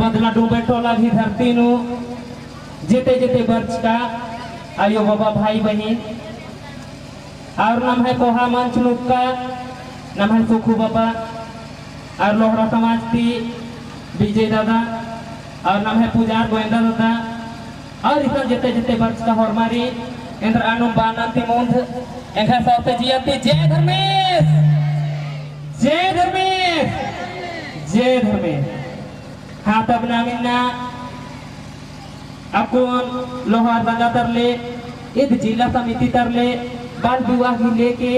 बदला डूबे टोला भी धरती नु जेते जेते वर्ष का आयो बाबा भाई बहन और नाम है कोहा मंच नुक्का नाम है सुखू बाबा और लोहरा समाज की विजय दादा और नाम है पुजार गोविंदा दादा और इतना जेते जेते वर्ष का हरमारी इंद्र अनु बानंती मुंद एखा साथे जियाती जय धर्मेश जय धर्मेश जय धर्मेश हाँ तब नामिना अकुन लोहार दंगा तरले इध जिला समिति तरले बाल विवाह ही लेके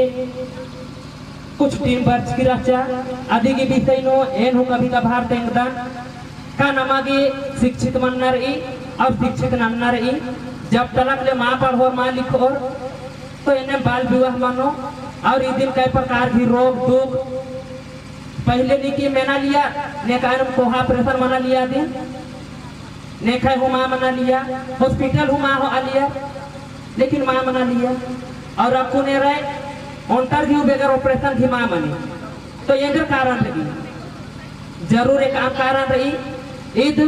कुछ टीम वर्ष की रचा आदि की विषय नो एन हो कभी का भारत इंगदान का नमागे शिक्षित मनना रही और शिक्षित नन्ना रही जब तलक ले माँ पढ़ो माँ लिखो तो इन्हें बाल विवाह मानो और इस दिन कई प्रकार की रोग दुख पहले निकी मना लिया ने कारण कोहा प्रेशर मना लिया दिन ने खाए हुमा मना लिया हॉस्पिटल हुमा हो आलिया लेकिन माँ मना लिया और आपको ने रहे ऑन्टर भी बगैर ऑपरेशन की माँ मनी तो ये कारण लगी जरूर एक आम कारण रही ईद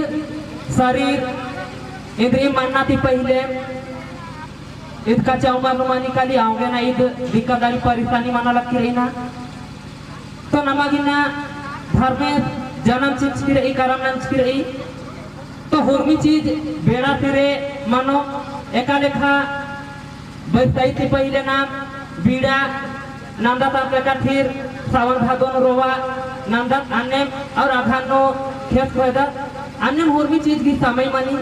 शरीर ईद मानना थी पहले ईद का चौमा नुमा निकाली आओगे ना ईद दिक्कतदारी परेशानी माना लगती रही ना तो नमागिना धर्म में जन्म चिप्स की रही करम नंच की रही तो हुर्मी चीज बेड़ा तेरे मानो एका लेखा बैठाई थी पहले नाम बीड़ा नंदा का फिर सावन भादोन रोवा नंदा अन्य और अघानो खेत पैदा अन्य हुर्मी चीज की समय मानी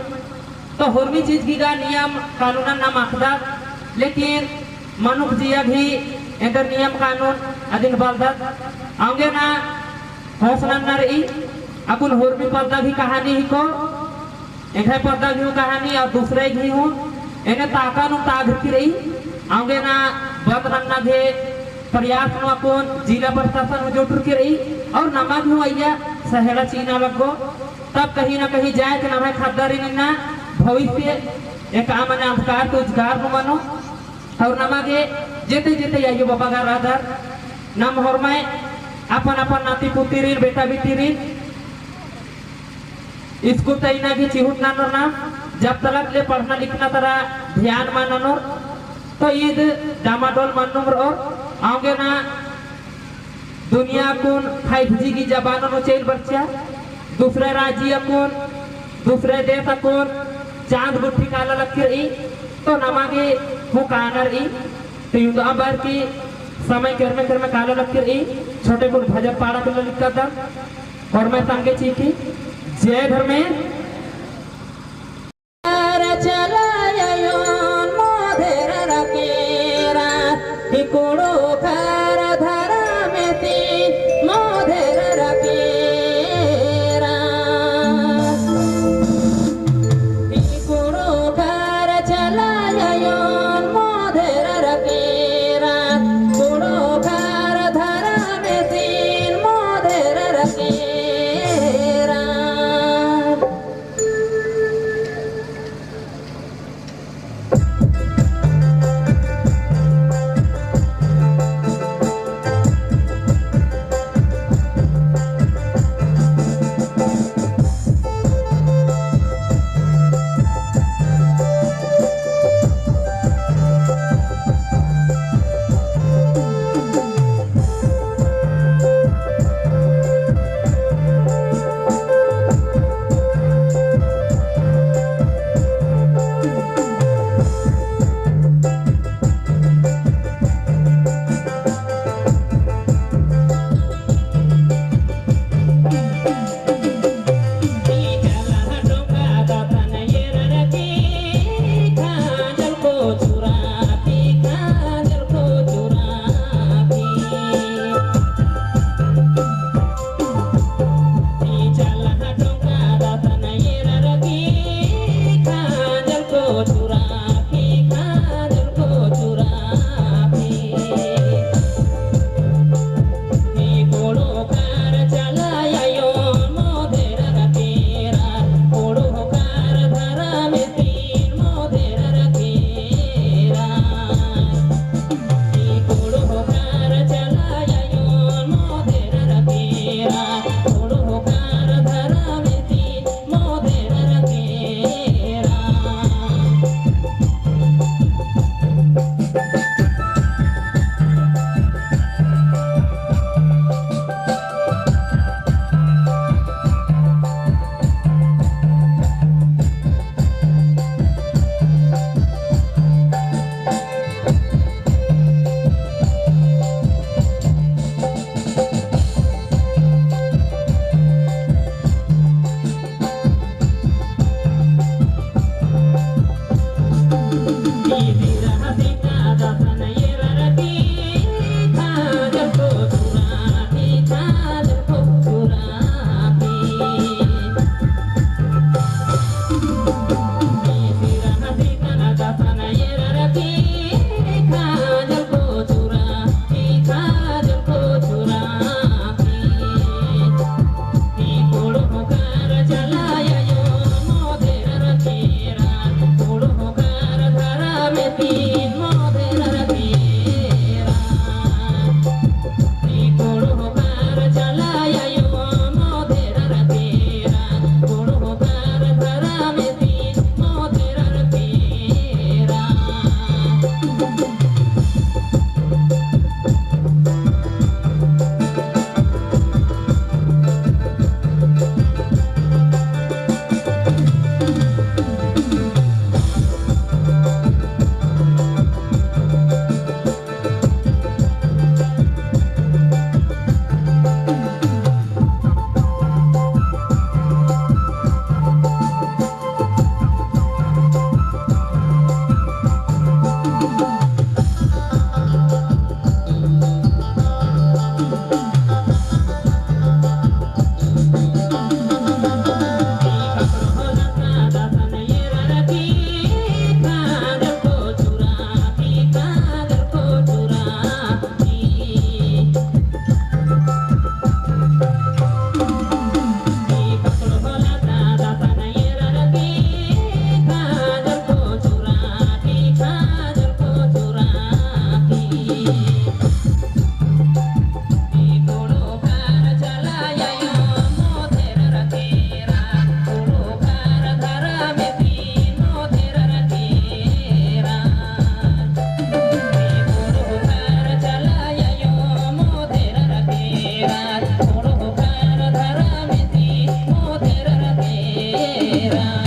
तो हुर्मी चीज की का नियम कानून नाम आखदा लेकिन मनुष्य जिया भी इधर नियम कानून अधीन बलदत आगे ना हौसला न रही अपन हुर्मी पर्दा भी कहानी ही को एक है पर्दा भी कहानी और दूसरे भी हूँ इन्हें ताका नु ताक की रही आगे ना बंद रन्ना दे प्रयास नु अपन जिला प्रशासन में जुट के रही और नमाज हूँ आइया सहेड़ा चीना लगो तब कहीं ना कहीं जाए कि ना खादारी ना भविष्य एक आम अंधकार तो उजगार नु मानो और नमागे जेते जेते आइयो बाबा का राधर नाम हरमाए अपन अपन नाती पुती बेटा बेटी स्कूल तैना की चिहुट ना जब तलक ले पढ़ना लिखना तरा ध्यान माननो तो ईद डामाडोल माननो और आगे ना दुनिया कुन 5G की जबानों में चेल बच्चा दूसरे राज्य कुन दूसरे देश कुन चांद गुट्ठी काला लग रही तो नमागे वो कानर रही तो यूं तो अब की समय कर में काला लग रही छोटे कुल भजन पारा को लिखता था और मैं संगे चीखी जय धर्मेश मेरा